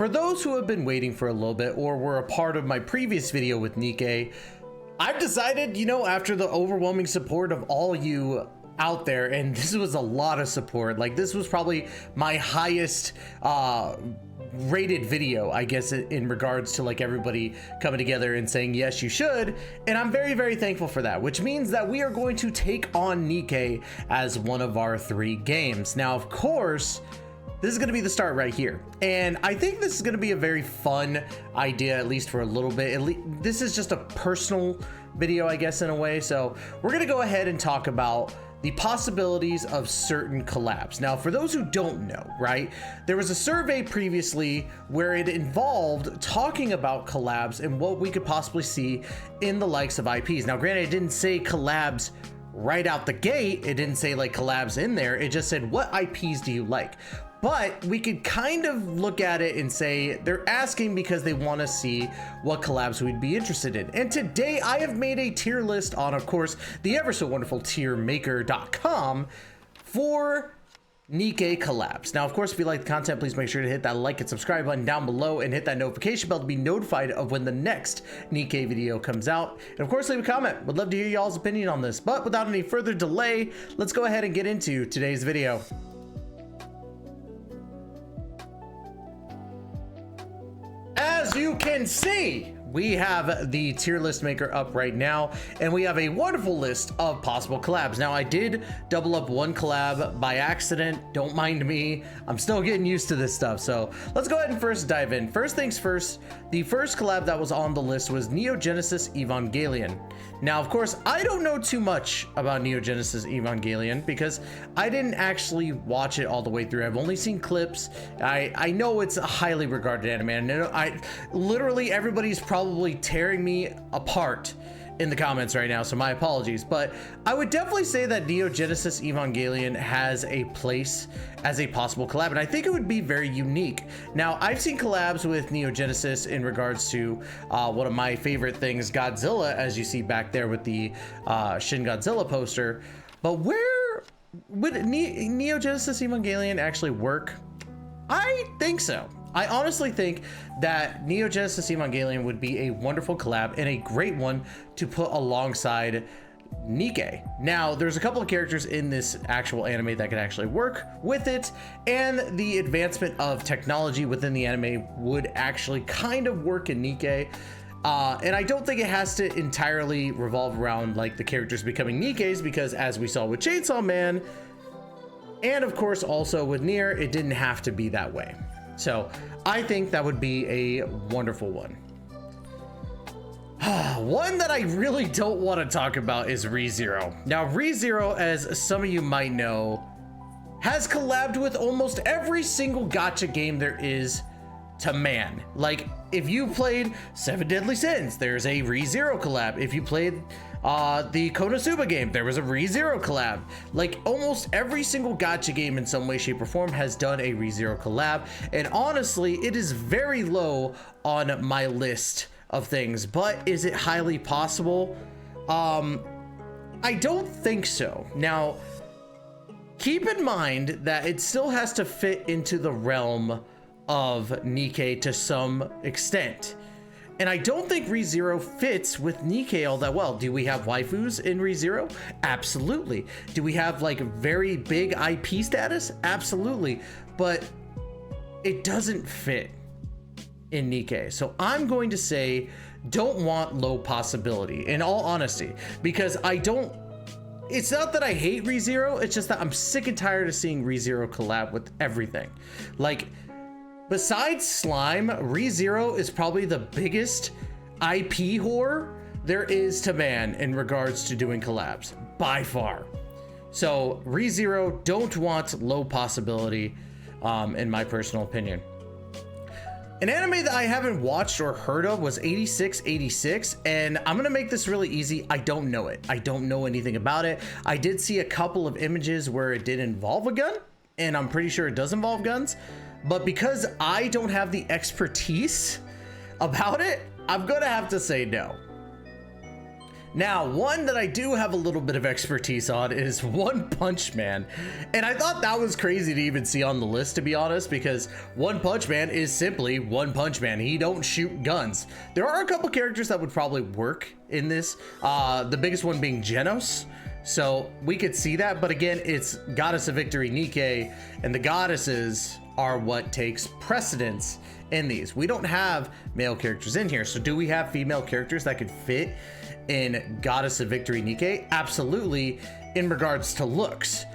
For those who have been waiting for a little bit or were a part of my previous video with Nikke, I've decided, you know, after the overwhelming support of all you out there, and this was a lot of support, like this was probably my highest rated video, I guess, in regards to like everybody coming together and saying yes you should, and I'm very, very thankful for that, which means that we are going to take on Nikke as one of our 3 games. Now, of course, this is going to be the start right here, and I think this is going to be a very fun idea, at least for a little bit. This is just a personal video, I guess, in a way. So we're going to go ahead and talk about the possibilities of certain collabs. Now, for those who don't know, right, there was a survey previously where it involved talking about collabs and what we could possibly see in the likes of IPs. Now, granted, it didn't say collabs right out the gate. It didn't say like collabs in there. It just said, what IPs do you like? But we could kind of look at it and say they're asking because they want to see what collabs we'd be interested in. And today I have made a tier list on, of course, the ever so wonderful tiermaker.com for Nikke collabs. Now, of course, if you like the content, please make sure to hit that like and subscribe button down below and hit that notification bell to be notified of when the next Nikke video comes out. And of course, leave a comment. Would love to hear y'all's opinion on this. But without any further delay, let's go ahead and get into today's video. As you can see, we have the tier list maker up right now, and we have a wonderful list of possible collabs. Now, I did double up one collab by accident. Don't mind me. I'm still getting used to this stuff. So let's go ahead and first dive in. First things first, the first collab that was on the list was Neo Genesis Evangelion. Now, of course, I don't know too much about Neo Genesis Evangelion because I didn't actually watch it all the way through. I've only seen clips. I know it's a highly regarded anime, and literally everybody's probably tearing me apart in the comments right now, so my apologies. But I would definitely say that Neo Genesis Evangelion has a place as a possible collab, and I think it would be very unique. Now, I've seen collabs with Neo Genesis in regards to one of my favorite things, Godzilla, as you see back there with the Shin Godzilla poster. But where would Neo Genesis Evangelion actually work? I think so. I honestly think that Neo Genesis Evangelion would be a wonderful collab and a great one to put alongside Nikke. Now, there's a couple of characters in this actual anime that could actually work with it, and the advancement of technology within the anime would actually kind of work in Nikke. And I don't think it has to entirely revolve around like the characters becoming Nikkes, because as we saw with Chainsaw Man, and of course also with Nier, it didn't have to be that way. So I think that would be a wonderful one. One that I really don't want to talk about is ReZero. Now, ReZero, as some of you might know, has collabed with almost every single gacha game there is to man. Like, if you played 7 Deadly Sins, there's a ReZero collab. If you played the Konosuba game, there was a ReZero collab. Like, almost every single gacha game in some way, shape, or form has done a ReZero collab, and honestly, it is very low on my list of things. But is it highly possible? I don't think so. Now, keep in mind that it still has to fit into the realm of Nikke to some extent. And I don't think ReZero fits with Nikke all that well. Do we have waifus in ReZero? Absolutely. Do we have like very big IP status? Absolutely. But it doesn't fit in Nikke. So I'm going to say don't want, low possibility, in all honesty, because it's not that I hate ReZero, it's just that I'm sick and tired of seeing ReZero collab with everything. Like, besides slime, ReZero is probably the biggest IP whore there is to man in regards to doing collabs, by far. So ReZero, don't want, low possibility, in my personal opinion. An anime that I haven't watched or heard of was 8686, and I'm gonna make this really easy. I don't know it. I don't know anything about it. I did see a couple of images where it did involve a gun, and I'm pretty sure it does involve guns. But because I don't have the expertise about it, I'm gonna have to say no. Now, one that I do have a little bit of expertise on is One Punch Man. And I thought that was crazy to even see on the list, to be honest, because One Punch Man is simply One Punch Man. He don't shoot guns. There are a couple characters that would probably work in this. The biggest one being Genos. So we could see that, but again, it's Goddess of Victory Nikke, and the goddesses are what takes precedence in these. We don't have male characters in here, so do we have female characters that could fit in Goddess of Victory Nikke? Absolutely, in regards to looks,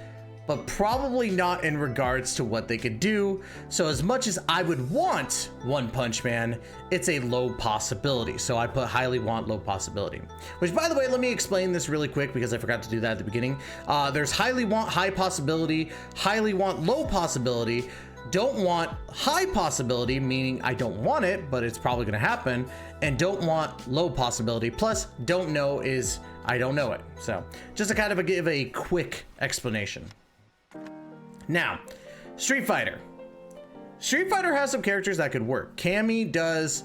but probably not in regards to what they could do. So as much as I would want One Punch Man, it's a low possibility. So I put highly want, low possibility. Which, by the way, let me explain this really quick because I forgot to do that at the beginning. There's highly want, high possibility, highly want, low possibility. Don't want high possibility, meaning I don't want it, but it's probably gonna happen, and don't want low possibility. Plus, don't know is I don't know it. So just to kind of give a quick explanation. Now, Street Fighter. Street Fighter has some characters that could work. Cammy does,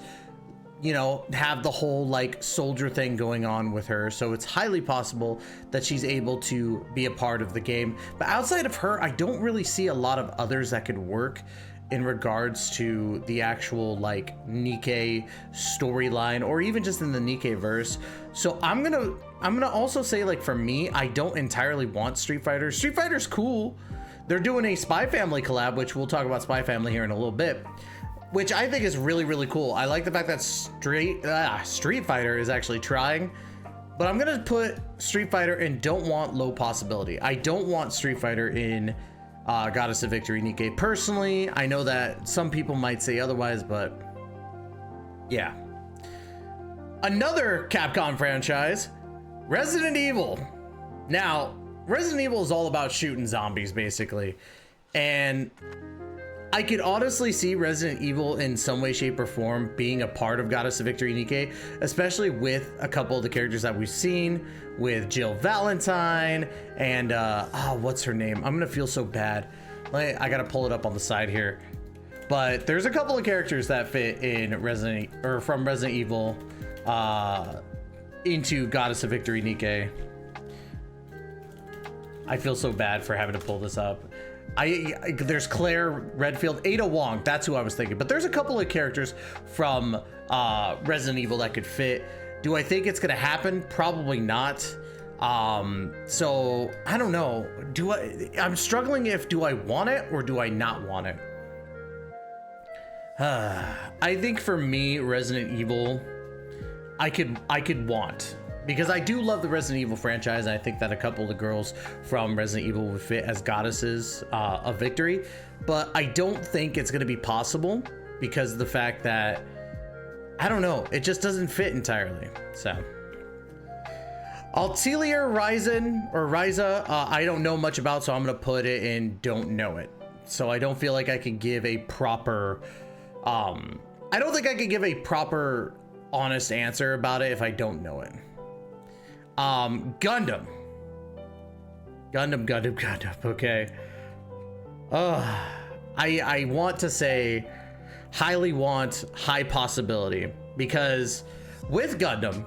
you know, have the whole like soldier thing going on with her, so it's highly possible that she's able to be a part of the game. But outside of her, I don't really see a lot of others that could work in regards to the actual like Nikke storyline, or even just in the Nikke verse. So I'm gonna also say, like, for me, I don't entirely want Street Fighter. Street Fighter's cool. They're doing a Spy Family collab, which we'll talk about Spy Family here in a little bit, which I think is really, really cool. I like the fact that Street Fighter is actually trying, but I'm gonna put Street Fighter and don't want low possibility. I don't want Street Fighter in Goddess of Victory Nikke personally. I know that some people might say otherwise, but yeah. Another Capcom franchise, Resident Evil. Now, Resident Evil is all about shooting zombies, basically. And I could honestly see Resident Evil in some way, shape, or form being a part of Goddess of Victory Nikke, especially with a couple of the characters that we've seen, with Jill Valentine and what's her name? I'm gonna feel so bad. I gotta pull it up on the side here. But there's a couple of characters that fit in from Resident Evil into Goddess of Victory Nikke. I feel so bad for having to pull this up. There's Claire Redfield, Ada Wong, that's who I was thinking. But there's a couple of characters from Resident Evil that could fit. Do I think it's gonna happen? Probably not. So I don't know. I'm struggling if do I want it or do I not want it? I think for me, Resident Evil, I could want. Because I do love the Resident Evil franchise, and I think that a couple of the girls from Resident Evil would fit as goddesses of victory. But I don't think it's going to be possible because of the fact that, I don't know, it just doesn't fit entirely. So, Altilia Ryza, I don't know much about, so I'm going to put it in don't know it. So I don't feel like I can give a proper, I don't think I can give a proper, honest answer about it if I don't know it. Gundam, okay. I want to say highly want, high possibility, because with Gundam,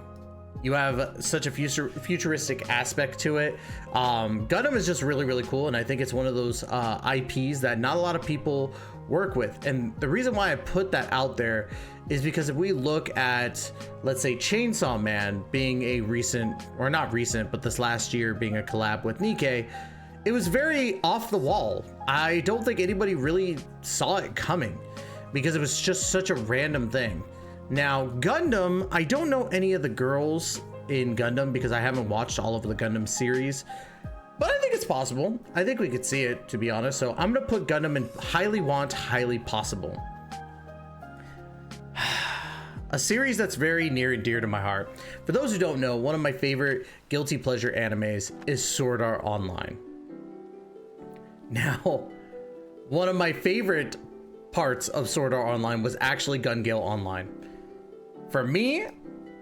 you have such a futuristic aspect to it. Gundam is just really, really cool, and I think it's one of those IPs that not a lot of people work with. And the reason why I put that out there is because if we look at, let's say, Chainsaw Man being a recent, or not recent, but this last year being a collab with Nikke, it was very off the wall. I don't think anybody really saw it coming because it was just such a random thing. Now, Gundam, I don't know any of the girls in Gundam because I haven't watched all of the Gundam series, but I think it's possible. I think we could see it, to be honest. So I'm gonna put Gundam in highly want, highly possible. A series that's very near and dear to my heart. For those who don't know, one of my favorite guilty pleasure animes is Sword Art Online. Now, one of my favorite parts of Sword Art Online was actually Gun Gale Online. For me,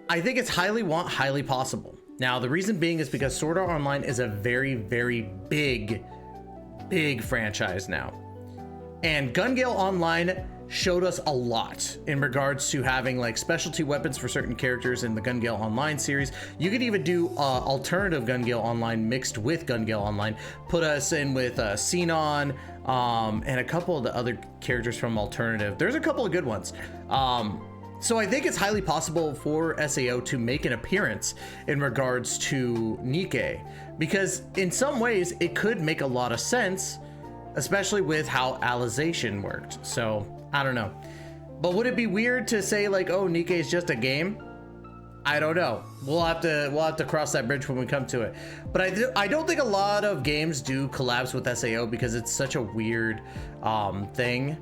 I think it's highly want, highly possible. Now, the reason being is because Sword Art Online is a very, very big franchise now. And Gun Gale Online showed us a lot in regards to having like specialty weapons for certain characters in the Gun Gale Online series. You could even do alternative Gun Gale Online mixed with Gun Gale Online. Put us in with Xenon and a couple of the other characters from alternative. There's a couple of good ones. So I think it's highly possible for SAO to make an appearance in regards to Nikke, because in some ways it could make a lot of sense, especially with how Alization worked. So I don't know, but would it be weird to say like, oh, Nikke is just a game? I don't know. We'll have to cross that bridge when we come to it. But I don't think a lot of games do collabs with SAO because it's such a weird thing.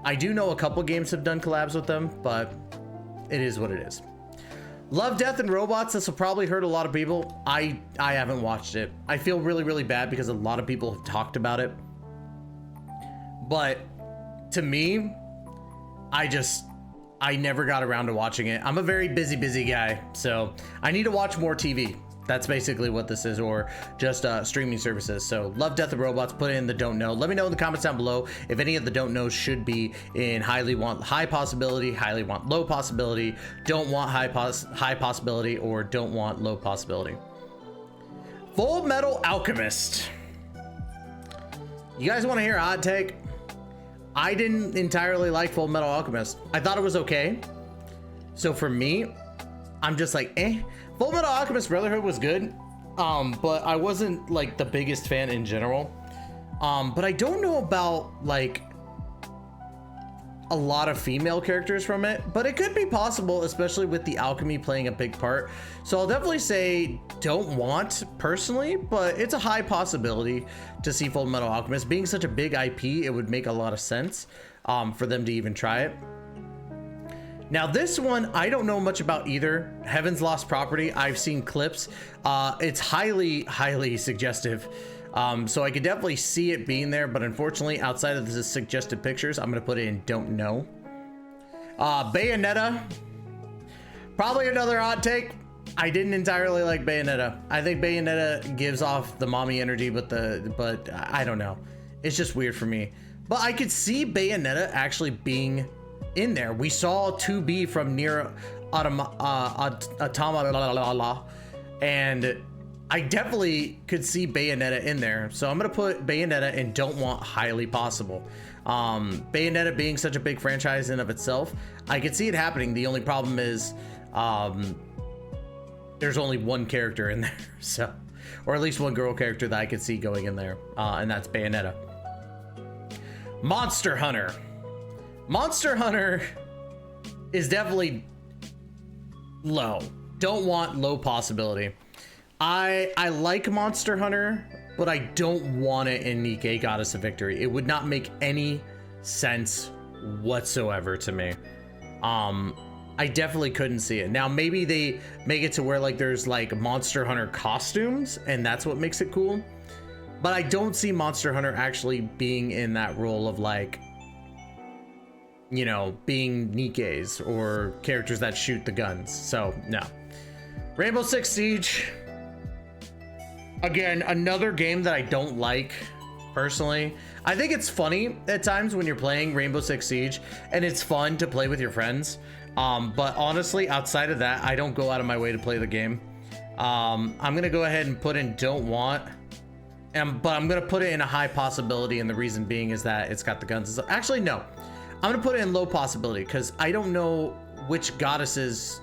I do know a couple games have done collabs with them, but it is what it is. Love, Death, and Robots. This will probably hurt a lot of people. I haven't watched it. I feel really, really bad because a lot of people have talked about it. But to me, I never got around to watching it. I'm a very busy guy, so I need to watch more TV. That's basically what this is, or just streaming services. So Love, Death, and Robots, put in the don't know. Let me know in the comments down below if any of the don't knows should be in highly want high possibility, highly want low possibility, don't want high possibility, or don't want low possibility. Full Metal Alchemist. You guys want to hear a hot take? I didn't entirely like Full Metal Alchemist. I thought it was okay. So for me, I'm just like, eh. Full Metal Alchemist Brotherhood was good, but I wasn't like the biggest fan in general. But I don't know about like a lot of female characters from it, but it could be possible, especially with the alchemy playing a big part. So I'll definitely say don't want personally, but it's a high possibility to see Full Metal Alchemist. Being such a big IP, it would make a lot of sense for them to even try it. Now this one, I don't know much about either. Heaven's Lost Property, I've seen clips. It's highly suggestive. So I could definitely see it being there, but unfortunately, outside of the suggested pictures, I'm gonna put it in don't know. Bayonetta, probably another hot take. I didn't entirely like Bayonetta. I think Bayonetta gives off the mommy energy, but I don't know. It's just weird for me. But I could see Bayonetta actually being in there. We saw 2B from Nier Automata, and I definitely could see Bayonetta in there. So I'm gonna put Bayonetta and don't want highly possible. Bayonetta being such a big franchise in of itself, I could see it happening. The only problem is there's only one character in there, so, or at least one girl character that I could see going in there, and that's Bayonetta. Monster Hunter. Monster Hunter is definitely low. Don't want low possibility. I like Monster Hunter, but I don't want it in Nikke Goddess of Victory. It would not make any sense whatsoever to me. I definitely couldn't see it. Now maybe they make it to where like there's like Monster Hunter costumes and that's what makes it cool. But I don't see Monster Hunter actually being in that role of like, you know, being Nikkes or characters that shoot the guns. So no. Rainbow Six Siege. Again, another game that I don't like personally. I think it's funny at times when you're playing Rainbow Six Siege and it's fun to play with your friends. But honestly, outside of that, I don't go out of my way to play the game. I'm gonna go ahead and put in don't want, but I'm gonna put it in a high possibility, and the reason being is that it's got the guns. Actually, no, I'm gonna put it in low possibility because I don't know which goddesses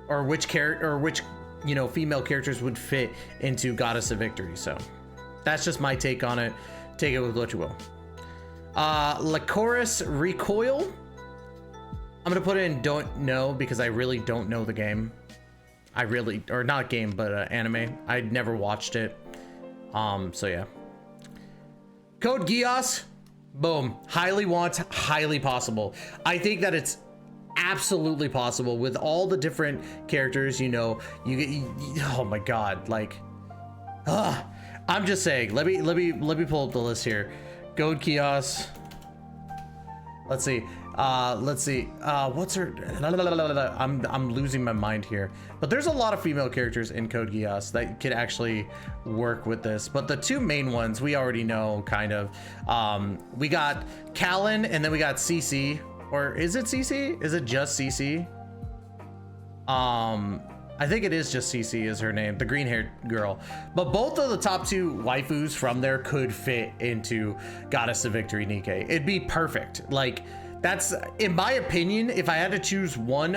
or which character or which, you know, female characters would fit into Goddess of Victory. So that's just my take on it. Take it with what you will. Lycoris Recoil. I'm gonna put it in don't know because I really don't know the game. Or not game, but anime. I'd never watched it. So yeah. Code Geass. Boom. Highly want, highly possible. I think that it's absolutely possible with all the different characters, you know, oh my god, like I'm just saying, let me pull up the list here. Code Geass. Let's see what's her I'm losing my mind here, but there's a lot of female characters in Code Geass that could actually work with this, but the two main ones we already know kind of. We got Callan and then we got CC. Or is it CC? Is it just CC? I think it is just CC is her name, the green haired girl. But both of the top 2 waifus from there could fit into Goddess of Victory Nikke. It'd be perfect. Like, that's, in my opinion, if I had to choose one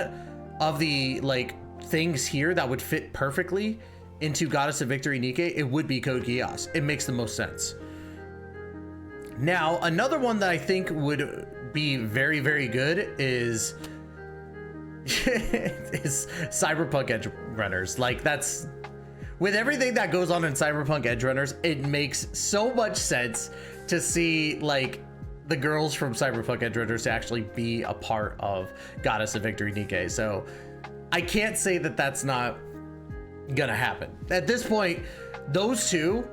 of the like things here that would fit perfectly into Goddess of Victory Nikke, it would be Code Geass. It makes the most sense. Now, another one that I think would be very, very good is is Cyberpunk Edge Runners. Like, that's, with everything that goes on in Cyberpunk Edge Runners, it makes so much sense to see like the girls from Cyberpunk Edge Runners to actually be a part of Goddess of Victory Nikke. So I can't say that that's not gonna happen at this point. Those two,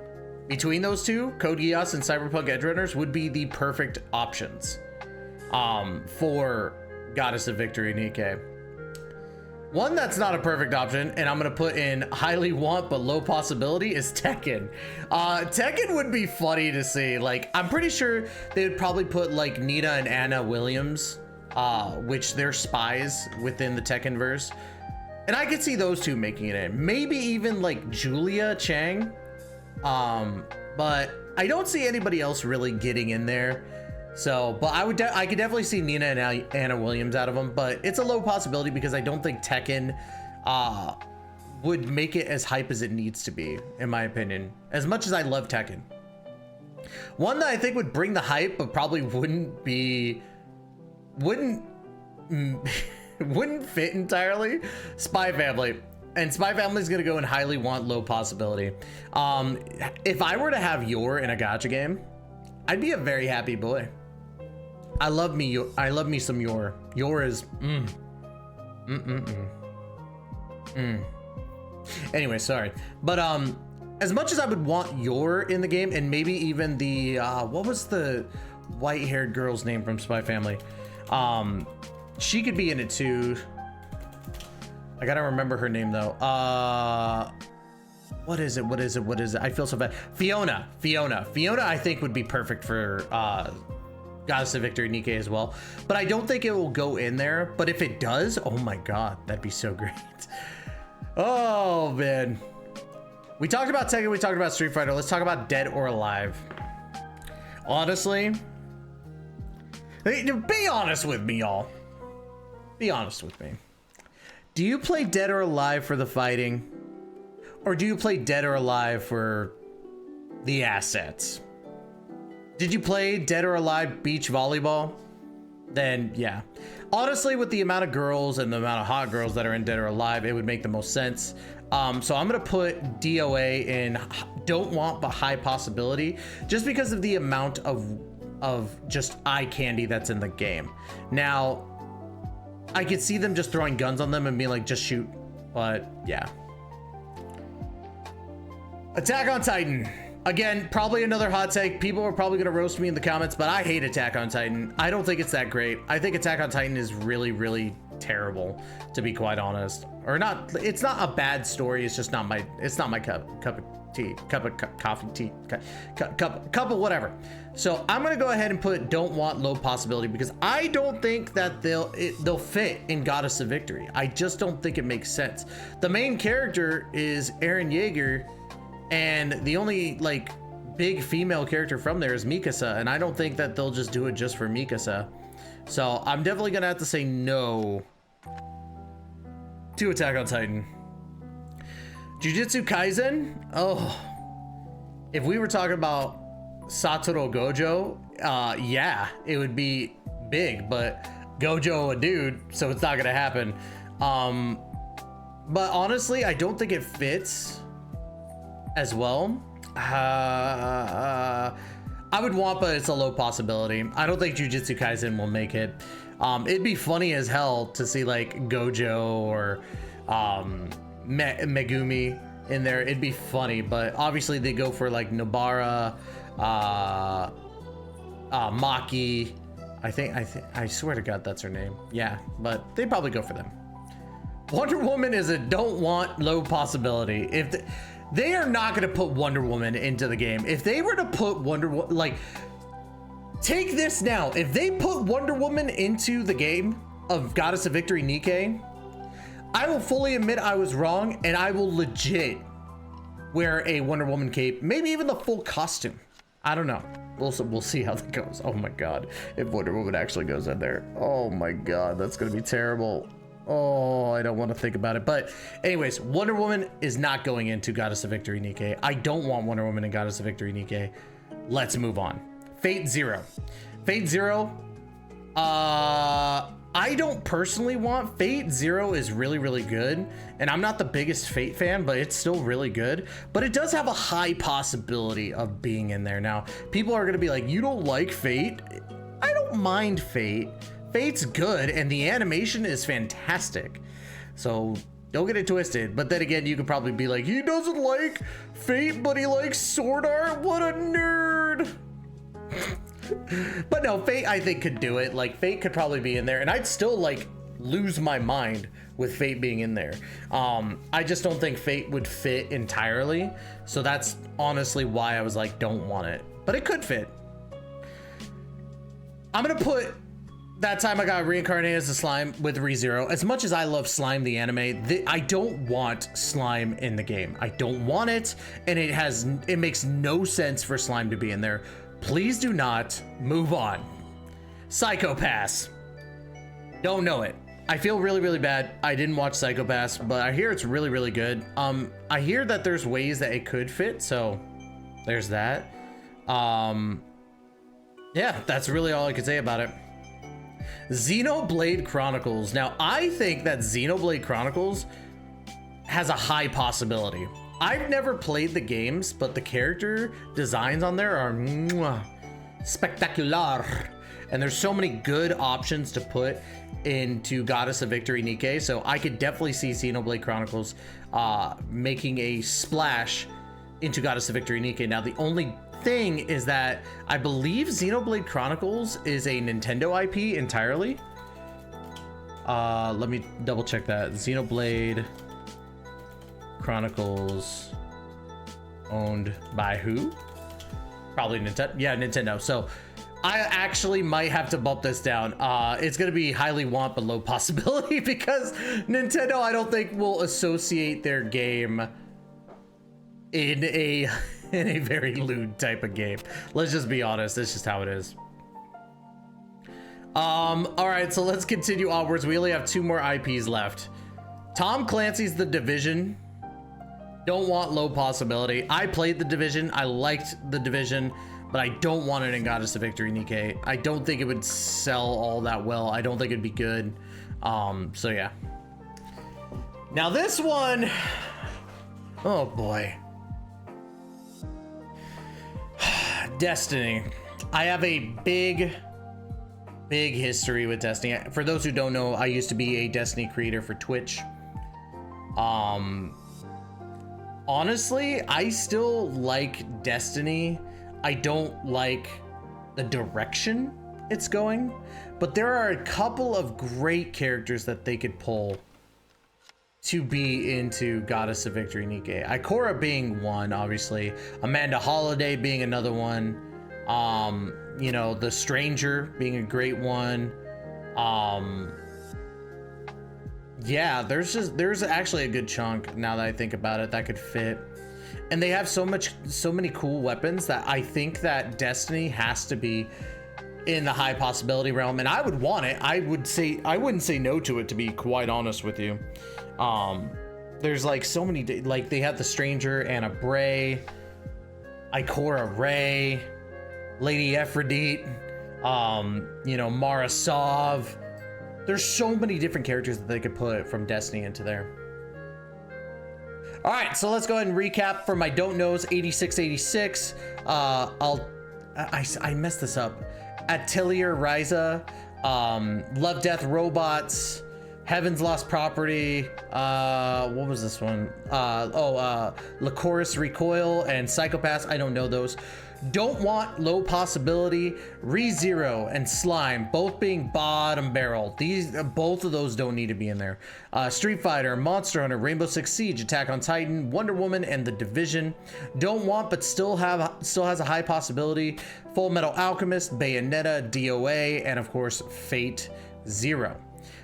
between those two, Code Geass and Cyberpunk Edge Runners, would be the perfect options for Goddess of Victory Nikke. One that's not a perfect option, and I'm gonna put in highly want but low possibility, is Tekken. Tekken would be funny to see. Like, I'm pretty sure they would probably put like Nina and Anna Williams, which they're spies within the Tekken verse, and I could see those two making it in. Maybe even like Julia Chang, but I don't see anybody else really getting in there. So, but I could definitely see Nina and Anna Williams out of them, but it's a low possibility because I don't think Tekken would make it as hype as it needs to be, in my opinion, as much as I love Tekken. One that I think would bring the hype but probably wouldn't fit entirely, Spy Family. And Spy Family is going to go in highly want, low possibility. If I were to have Yor in a gacha game, I'd be a very happy boy. I love me some Yor. Yor is Anyway, sorry. But as much as I would want Yor in the game, and maybe even the what was the white-haired girl's name from Spy Family? She could be in it too. I gotta remember her name though. What is it? I feel so bad. Fiona, I think would be perfect for Goddess of Victory Nikke as well. But I don't think it will go in there. But if it does, oh my god, that'd be so great. Oh man. We talked about Tekken, we talked about Street Fighter. Let's talk about Dead or Alive. Honestly, be honest with me, y'all. Be honest with me. Do you play Dead or Alive for the fighting? Or do you play Dead or Alive for the assets? Did you play Dead or Alive beach volleyball? Then yeah. Honestly, with the amount of girls and the amount of hot girls that are in Dead or Alive, it would make the most sense. So I'm gonna put DOA in don't want but high possibility, just because of the amount of just eye candy that's in the game. Now, I could see them just throwing guns on them and being like, just shoot. But yeah. Attack on Titan. Again, probably another hot take. People are probably gonna roast me in the comments, but I hate Attack on Titan. I don't think it's that great. I think Attack on Titan is really, really terrible, to be quite honest. Or not, it's not a bad story, it's just not my, cup of tea, cup of coffee, tea, cup of whatever. So I'm gonna go ahead and put don't want, low possibility, because I don't think that they'll fit in Goddess of Victory. I just don't think it makes sense. The main character is Eren Yeager, and the only like big female character from there is Mikasa, and I don't think that they'll just do it just for Mikasa. So I'm definitely gonna have to say no to Attack on Titan. Jujutsu Kaisen? Oh, if we were talking about Satoru Gojo, yeah, it would be big, but Gojo a dude, so it's not gonna happen. But honestly, I don't think it fits as well. I would want, but it's a low possibility. I don't think Jujutsu Kaisen will make it. It'd be funny as hell to see like Gojo or Megumi in there. It'd be funny, but obviously they go for like Nobara, Maki. I swear to God that's her name. Yeah, but they probably go for them. Wonder Woman is a don't want, low possibility. If they are not going to put Wonder Woman into the game. If they were to put Wonder Woman, like, Take this now. If they put Wonder Woman into the game of Goddess of Victory Nikke, I will fully admit I was wrong, and I will legit wear a Wonder Woman cape, maybe even the full costume. I don't know. We'll see how that goes. Oh my god, if Wonder Woman actually goes in there, oh my god, that's gonna be terrible. Oh, I don't want to think about it. But anyways, Wonder Woman is not going into Goddess of Victory Nikke. I don't want Wonder Woman in Goddess of Victory Nikke. Let's move on. Fate Zero. Fate Zero, I don't personally want. Fate Zero is really, really good, and I'm not the biggest Fate fan, but it's still really good. But it does have a high possibility of being in there. Now, people are gonna be like, you don't like Fate? I don't mind Fate. Fate's good, and the animation is fantastic. So don't get it twisted. But then again, you could probably be like, he doesn't like Fate, but he likes sword art? What a nerd. But no, Fate I think could do it. Like, Fate could probably be in there, and I'd still like lose my mind with Fate being in there. I just don't think Fate would fit entirely, so that's honestly why I was like, don't want it, but it could fit. I'm gonna put That Time I Got Reincarnated as a Slime with ReZero. As much as I love Slime the anime, I don't want Slime in the game. I don't want it, and it makes no sense for Slime to be in there. Please do not. Move on. Psycho-Pass. Don't know it. I feel really, really bad. I didn't watch Psycho-Pass, but I hear it's really, really good. I hear that there's ways that it could fit, so there's that. Yeah, that's really all I could say about it. Xenoblade Chronicles. Now, I think that Xenoblade Chronicles has a high possibility. I've never played the games, but the character designs on there are spectacular. And there's so many good options to put into Goddess of Victory Nikke, so I could definitely see Xenoblade Chronicles making a splash into Goddess of Victory Nikke. Now, the only thing is that I believe Xenoblade Chronicles is a Nintendo IP entirely. Let me double check that. Xenoblade Chronicles owned by who? Probably Nintendo. Yeah, Nintendo. So I actually might have to bump this down. It's gonna be highly want but low possibility because Nintendo I don't think will associate their game in a very lewd type of game. Let's just be honest, that's just how it is. All right, so let's continue onwards. We only have 2 more IPs left. Tom Clancy's The Division. Don't want low possibility. I played The Division. I liked The Division, but I don't want it in Goddess of Victory Nikke. I don't think it would sell all that well. I don't think it'd be good. So yeah. Now this one, oh boy. Destiny. I have a big history with Destiny. For those who don't know, I used to be a Destiny creator for Twitch. Honestly, I still like Destiny. I don't like the direction it's going, but there are a couple of great characters that they could pull to be into Goddess of Victory Nikke. Ikora being one, obviously. Amanda Holiday being another one. You know, The Stranger being a great one. Yeah, there's actually a good chunk now that I think about it that could fit. And they have so many cool weapons that I think that Destiny has to be in the high possibility realm, and I would want it. I wouldn't say no to it, to be quite honest with you. There's like so many, like they have The Stranger, Anna Bray, Ikora Ray, Lady Aphrodite, you know, Mara Sov. There's so many different characters that they could put from Destiny into there. All right, so let's go ahead and recap for my don't knows. 8686. I messed this up. Atelier Ryza, Love Death Robots, Heaven's Lost Property. What was this one? Lycoris Recoil and Psycho-Pass. I don't know those. Don't want, low possibility, ReZero, and Slime, both being bottom barrel. Both of those don't need to be in there. Street Fighter, Monster Hunter, Rainbow Six Siege, Attack on Titan, Wonder Woman, and The Division. Don't want, but still has a high possibility. Full Metal Alchemist, Bayonetta, DOA, and of course Fate Zero.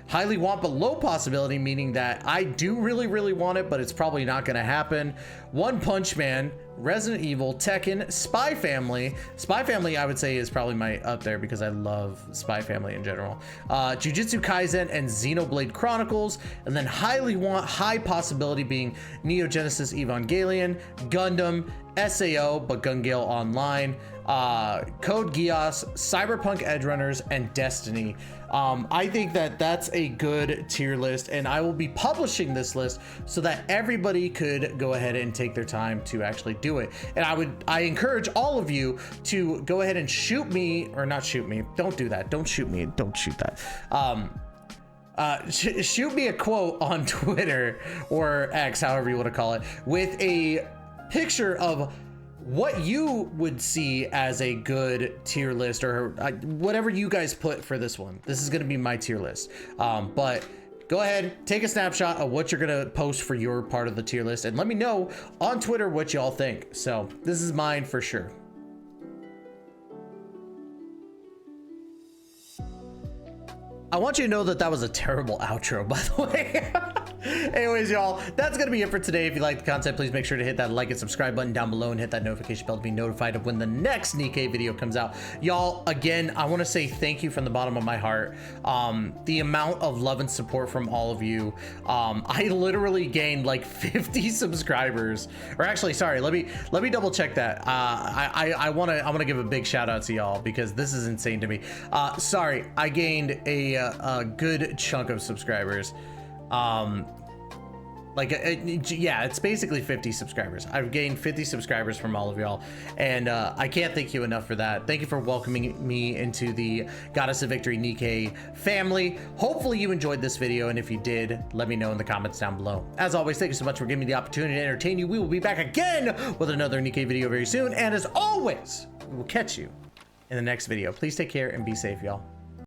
Highly want but low possibility, meaning that I do really want it, but it's probably not going to happen. One Punch Man, Resident Evil, Tekken, Spy Family. Spy Family I would say is probably my up there because I love Spy Family in general. Jujutsu Kaisen and Xenoblade Chronicles. And then highly want, high possibility being Neo Genesis Evangelion, Gundam, SAO, but Gun Gale Online, Code Geass, Cyberpunk Edgerunners, and Destiny. I think that that's a good tier list, and I will be publishing this list so that everybody could go ahead and take their time to actually do it. And I encourage all of you to go ahead and shoot me, or not shoot me. Don't do that. Don't shoot me. Don't shoot that. Shoot me a quote on Twitter or X, however you want to call it, with a picture of what you would see as a good tier list, or whatever you guys put for this one. This is going to be my tier list. But go ahead, take a snapshot of what you're going to post for your part of the tier list, and let me know on Twitter what y'all think. So this is mine for sure. I want you to know that that was a terrible outro, by the way. Anyways, y'all, that's gonna be it for today. If you like the content, please make sure to hit that like and subscribe button down below and hit that notification bell to be notified of when the next Nikke video comes out. Y'all, again, I want to say thank you from the bottom of my heart. The amount of love and support from all of you. I literally gained like 50 subscribers, or actually, sorry, let me double check that. I want to give a big shout out to y'all because this is insane to me. Sorry, I gained a good chunk of subscribers. Yeah, it's basically 50 subscribers. I've gained 50 subscribers from all of y'all, and I can't thank you enough for that. Thank you for welcoming me into the Goddess of Victory Nikke family. Hopefully you enjoyed this video, and if you did, let me know in the comments down below. As always, thank you so much for giving me the opportunity to entertain you. We will be back again with another Nikke video very soon, and as always, we will catch you in the next video. Please take care and be safe, y'all.